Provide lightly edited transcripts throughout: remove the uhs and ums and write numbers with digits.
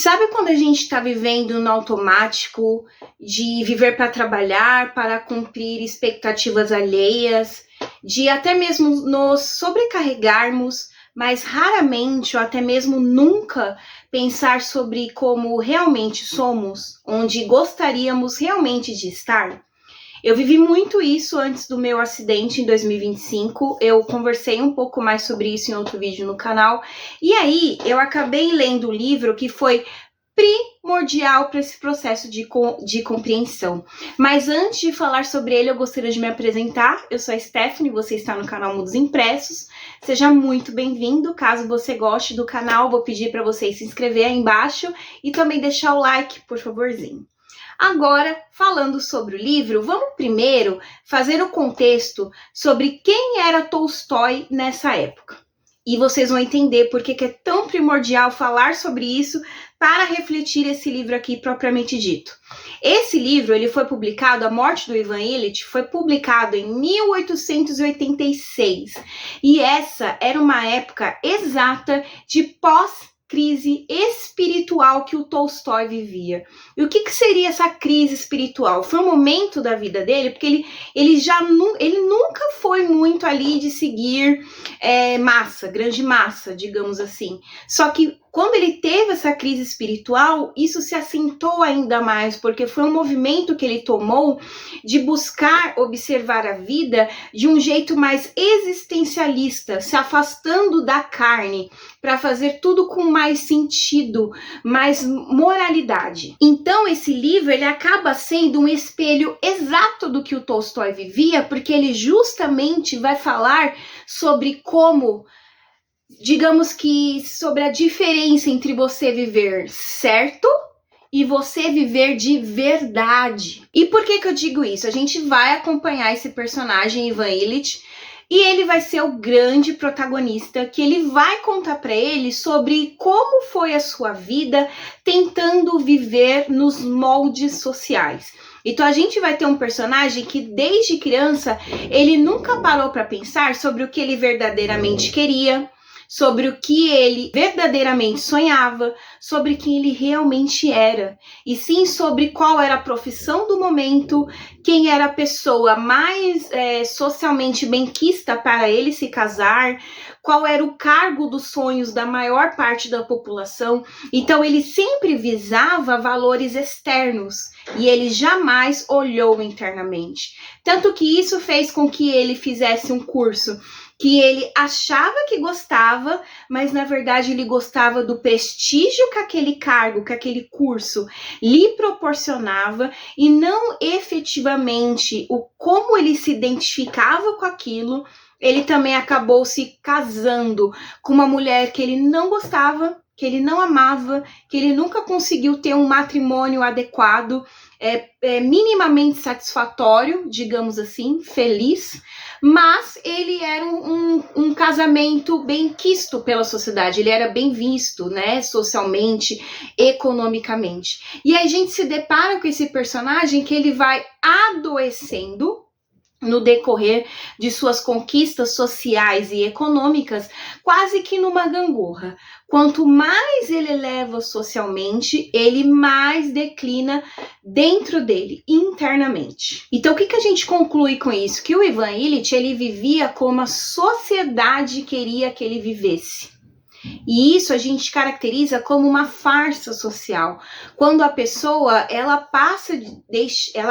Sabe quando a gente está vivendo no automático, de viver para trabalhar, para cumprir expectativas alheias, de até mesmo nos sobrecarregarmos, mas raramente ou até mesmo nunca pensar sobre como realmente somos, onde gostaríamos realmente de estar? Eu vivi muito isso antes do meu acidente em 2025. Eu conversei um pouco mais sobre isso em outro vídeo no canal. E aí, eu acabei lendo um livro que foi primordial para esse processo de compreensão. Mas antes de falar sobre ele, eu gostaria de me apresentar. Eu sou a Stephanie, você está no canal Mundos Impressos. Seja muito bem-vindo. Caso você goste do canal, vou pedir para você se inscrever aí embaixo e também deixar o like, por favorzinho. Agora, falando sobre o livro, vamos primeiro fazer o contexto sobre quem era Tolstói nessa época. E vocês vão entender por que é tão primordial falar sobre isso para refletir esse livro aqui propriamente dito. Esse livro, ele foi publicado, A Morte do Ivan Ilitch, foi publicado em 1886. E essa era uma época exata de pós-crise espiritual que o Tolstói vivia. E o que seria essa crise espiritual? Foi um momento da vida dele, porque ele nunca foi muito ali de seguir grande massa, digamos assim. Só que quando ele teve essa crise espiritual, isso se acentuou ainda mais, porque foi um movimento que ele tomou de buscar observar a vida de um jeito mais existencialista, se afastando da carne, para fazer tudo com mais sentido, mais moralidade. Então, esse livro, ele acaba sendo um espelho exato do que o Tolstói vivia, porque ele justamente vai falar sobre como, digamos que, sobre a diferença entre você viver certo e você viver de verdade. E por que eu digo isso? A gente vai acompanhar esse personagem, Ivan Ilitch, e ele vai ser o grande protagonista, que ele vai contar para ele sobre como foi a sua vida tentando viver nos moldes sociais. Então a gente vai ter um personagem que desde criança ele nunca parou para pensar sobre o que ele verdadeiramente queria, sobre o que ele verdadeiramente sonhava, sobre quem ele realmente era, e sim sobre qual era a profissão do momento, quem era a pessoa mais socialmente benquista para ele se casar, qual era o cargo dos sonhos da maior parte da população. Então ele sempre visava valores externos e ele jamais olhou internamente. Tanto que isso fez com que ele fizesse um curso que ele achava que gostava, mas na verdade ele gostava do prestígio que aquele cargo, que aquele curso lhe proporcionava, e não efetivamente o como ele se identificava com aquilo. Ele também acabou se casando com uma mulher que ele não gostava, que ele não amava, que ele nunca conseguiu ter um matrimônio adequado, minimamente satisfatório, digamos assim, feliz, mas ele era um casamento bem quisto pela sociedade, ele era bem visto, né, socialmente, economicamente. E aí a gente se depara com esse personagem que ele vai adoecendo no decorrer de suas conquistas sociais e econômicas, quase que numa gangorra. Quanto mais ele eleva socialmente, ele mais declina dentro dele, internamente. Então, o que a gente conclui com isso? Que o Ivan Ilitch, ele vivia como a sociedade queria que ele vivesse. E isso a gente caracteriza como uma farsa social, quando a pessoa ela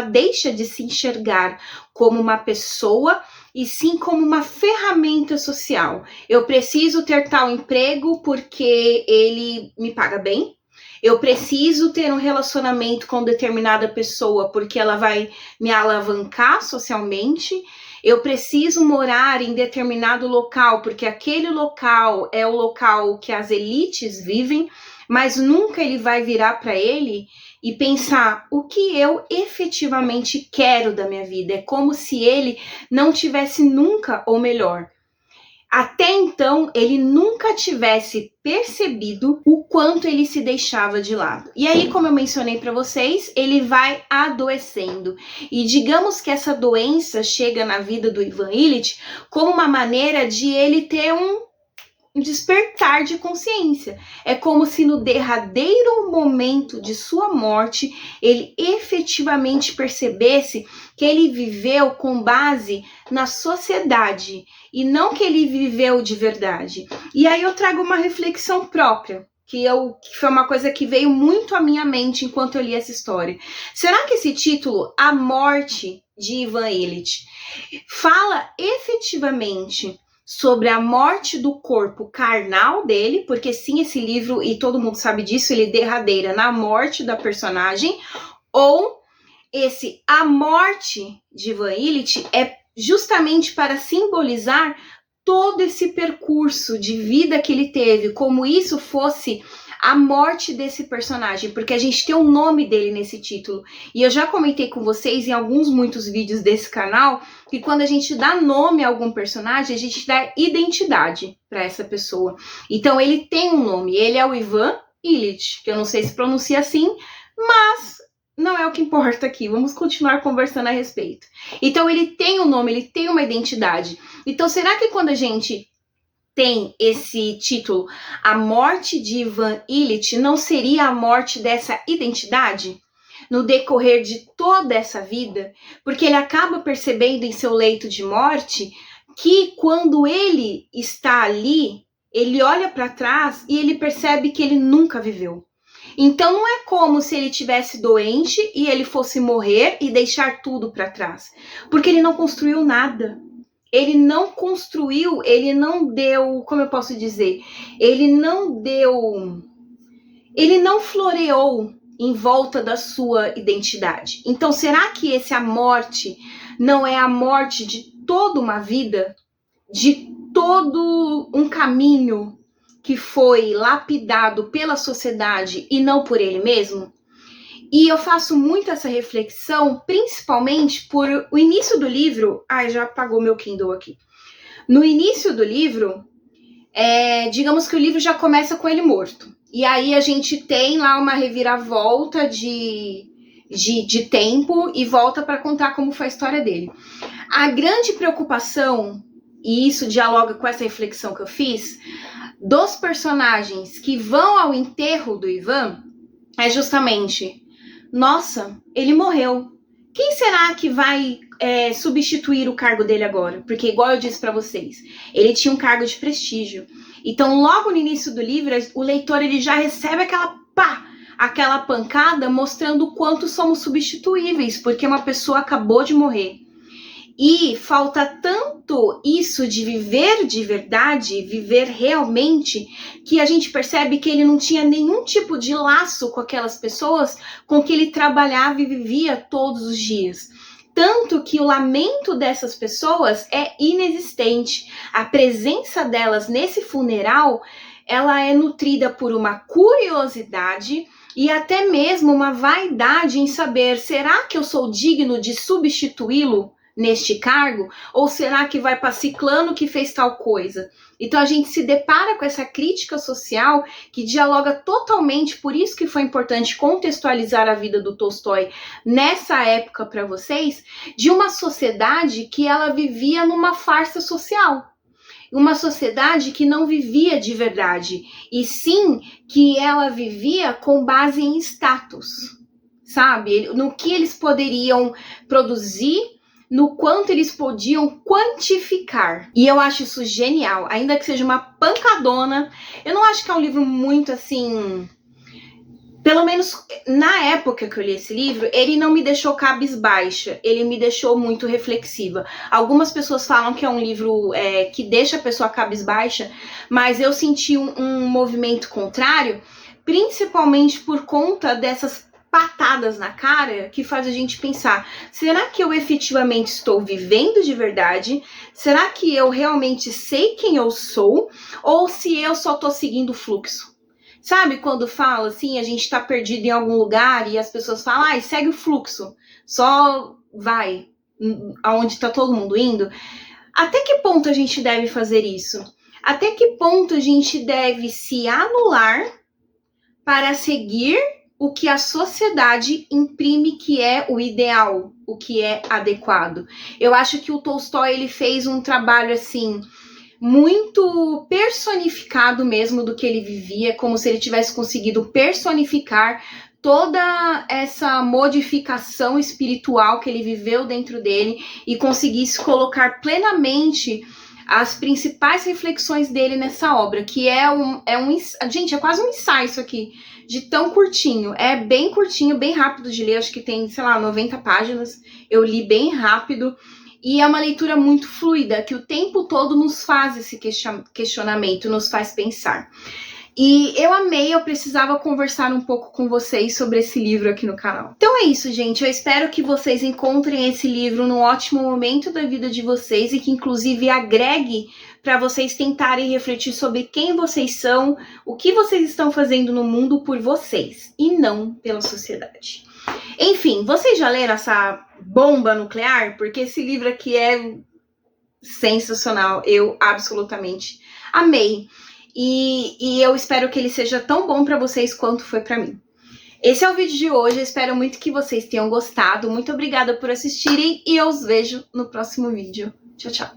deixa de se enxergar como uma pessoa e sim como uma ferramenta social. Eu preciso ter tal emprego porque ele me paga bem. Eu preciso ter um relacionamento com determinada pessoa porque ela vai me alavancar socialmente. Eu preciso morar em determinado local, porque aquele local é o local que as elites vivem, mas nunca ele vai virar para ele e pensar o que eu efetivamente quero da minha vida. É como se ele não tivesse nunca, ou melhor, até então, ele nunca tivesse percebido o quanto ele se deixava de lado. E aí, como eu mencionei para vocês, ele vai adoecendo. E digamos que essa doença chega na vida do Ivan Ilitch como uma maneira de ele ter despertar de consciência. É como se no derradeiro momento de sua morte, ele efetivamente percebesse que ele viveu com base na sociedade e não que ele viveu de verdade. E aí eu trago uma reflexão própria, que foi uma coisa que veio muito à minha mente enquanto eu li essa história. Será que esse título, A Morte de Ivan Illich, fala efetivamente sobre a morte do corpo carnal dele, porque sim, esse livro, e todo mundo sabe disso, ele derradeira na morte da personagem, ou a morte de Ivan Illich é justamente para simbolizar todo esse percurso de vida que ele teve, como isso fosse a morte desse personagem, porque a gente tem o nome dele nesse título. E eu já comentei com vocês em muitos vídeos desse canal, que quando a gente dá nome a algum personagem, a gente dá identidade para essa pessoa. Então ele tem um nome, ele é o Ivan Illich, que eu não sei se pronuncia assim, mas não é o que importa aqui, vamos continuar conversando a respeito. Então ele tem um nome, ele tem uma identidade. Então será que quando a gente tem esse título, A Morte de Ivan Illich, não seria a morte dessa identidade? No decorrer de toda essa vida? Porque ele acaba percebendo em seu leito de morte que quando ele está ali, ele olha para trás e ele percebe que ele nunca viveu. Então não é como se ele tivesse doente e ele fosse morrer e deixar tudo para trás, porque ele não construiu nada. Ele não construiu, ele não deu, como eu posso dizer, ele não floreou em volta da sua identidade. Então será que a morte não é a morte de toda uma vida, de todo um caminho que foi lapidado pela sociedade e não por ele mesmo? E eu faço muito essa reflexão, principalmente por o início do livro. Ai, já apagou meu Kindle aqui. No início do livro, digamos que o livro já começa com ele morto. E aí a gente tem lá uma reviravolta de tempo e volta para contar como foi a história dele. A grande preocupação, e isso dialoga com essa reflexão que eu fiz, dos personagens que vão ao enterro do Ivan, é justamente: nossa, ele morreu. Quem será que vai substituir o cargo dele agora? Porque, igual eu disse para vocês, ele tinha um cargo de prestígio. Então, logo no início do livro, o leitor ele já recebe aquela pancada mostrando o quanto somos substituíveis, porque uma pessoa acabou de morrer. E falta tanto isso de viver de verdade, viver realmente, que a gente percebe que ele não tinha nenhum tipo de laço com aquelas pessoas com que ele trabalhava e vivia todos os dias. Tanto que o lamento dessas pessoas é inexistente. A presença delas nesse funeral, ela é nutrida por uma curiosidade e até mesmo uma vaidade em saber: será que eu sou digno de substituí-lo neste cargo? Ou será que vai para ciclano que fez tal coisa? Então a gente se depara com essa crítica social que dialoga totalmente, por isso que foi importante contextualizar a vida do Tolstói nessa época para vocês, de uma sociedade que ela vivia numa farsa social. Uma sociedade que não vivia de verdade, e sim que ela vivia com base em status, sabe? No que eles poderiam produzir, no quanto eles podiam quantificar. E eu acho isso genial, ainda que seja uma pancadona. Eu não acho que é um livro muito assim... Pelo menos na época que eu li esse livro, ele não me deixou cabisbaixa, ele me deixou muito reflexiva. Algumas pessoas falam que é um livro que deixa a pessoa cabisbaixa, mas eu senti um movimento contrário, principalmente por conta dessas patadas na cara que faz a gente pensar: será que eu efetivamente estou vivendo de verdade? Será que eu realmente sei quem eu sou? Ou se eu só tô seguindo o fluxo? Sabe quando fala assim, a gente tá perdido em algum lugar e as pessoas falam: segue o fluxo, só vai aonde tá todo mundo indo? Até que ponto a gente deve fazer isso? Até que ponto a gente deve se anular para seguir o que a sociedade imprime que é o ideal, o que é adequado? Eu acho que o Tolstói ele fez um trabalho assim muito personificado mesmo do que ele vivia, como se ele tivesse conseguido personificar toda essa modificação espiritual que ele viveu dentro dele e conseguisse colocar plenamente as principais reflexões dele nessa obra, que gente, é quase um ensaio isso aqui, de tão curtinho. É bem curtinho, bem rápido de ler, acho que tem, sei lá, 90 páginas. Eu li bem rápido. E é uma leitura muito fluida, que o tempo todo nos faz esse questionamento, nos faz pensar. E eu amei, eu precisava conversar um pouco com vocês sobre esse livro aqui no canal. Então é isso, gente. Eu espero que vocês encontrem esse livro num ótimo momento da vida de vocês e que inclusive agregue para vocês tentarem refletir sobre quem vocês são, o que vocês estão fazendo no mundo por vocês e não pela sociedade. Enfim, vocês já leram essa bomba nuclear? Porque esse livro aqui é sensacional. Eu absolutamente amei. E eu espero que ele seja tão bom para vocês quanto foi para mim. Esse é o vídeo de hoje. Eu espero muito que vocês tenham gostado. Muito obrigada por assistirem e eu os vejo no próximo vídeo. Tchau, tchau.